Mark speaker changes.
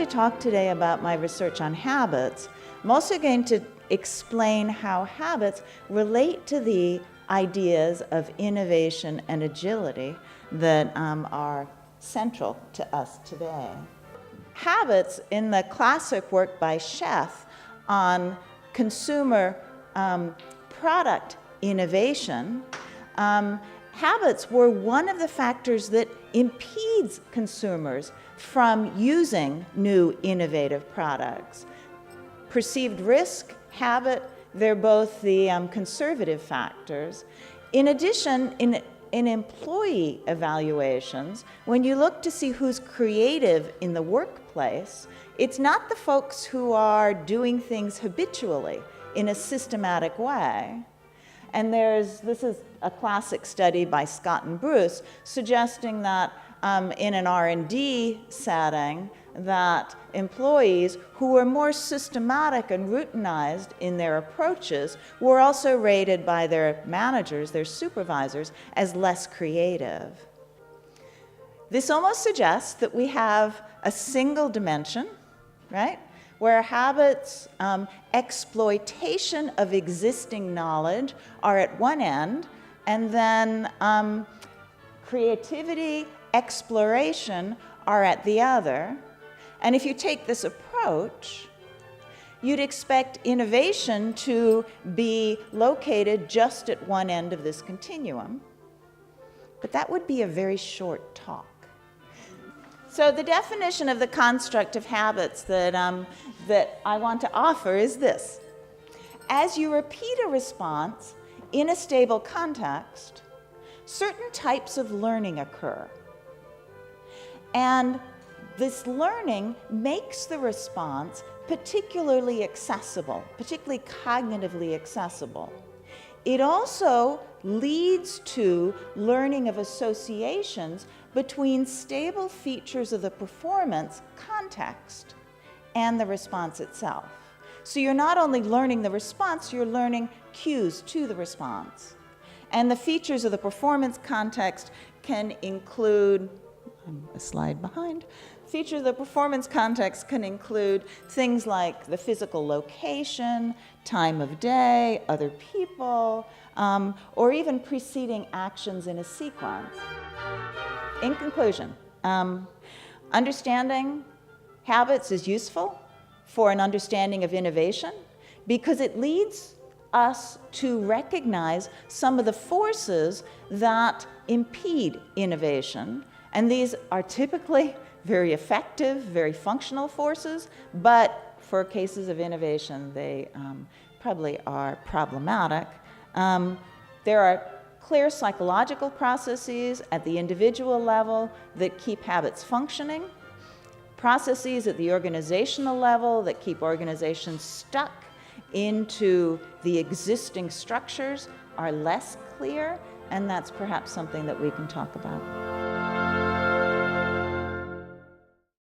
Speaker 1: to talk today about my research on habits. I'm also going to explain how habits relate to the ideas of innovation and agility that are central to us today. Habits, in the classic work by Sheth on consumer product innovation, habits were one of the factors that impedes consumers from using new innovative products. Perceived risk, habit, they're both the conservative factors. In addition, in employee evaluations, when you look to see who's creative in the workplace, it's not the folks who are doing things habitually in a systematic way. And this is a classic study by Scott and Bruce suggesting that in an R&D setting, that employees who were more systematic and routinized in their approaches were also rated by their managers, their supervisors, as less creative. This almost suggests that we have a single dimension, right, where habits, exploitation of existing knowledge are at one end, and then creativity, exploration are at the other. And if you take this approach, you'd expect innovation to be located just at one end of this continuum. But that would be a very short talk. So the definition of the construct of habits that I want to offer is this. As you repeat a response in a stable context, certain types of learning occur. And this learning makes the response particularly accessible, particularly cognitively accessible. It also leads to learning of associations between stable features of the performance context and the response itself. So you're not only learning the response, you're learning cues to the response. And the features of the performance context can include, I'm a slide behind, features of the performance context can include things like the physical location, time of day, other people, or even preceding actions in a sequence. In conclusion, understanding habits is useful for an understanding of innovation because it leads us to recognize some of the forces that impede innovation, and these are typically very effective, very functional forces, but for cases of innovation, they probably are problematic. There are clear psychological processes at the individual level that keep habits functioning, processes at the organizational level that keep organizations stuck into the existing structures are less clear, and that's perhaps something that we can talk about.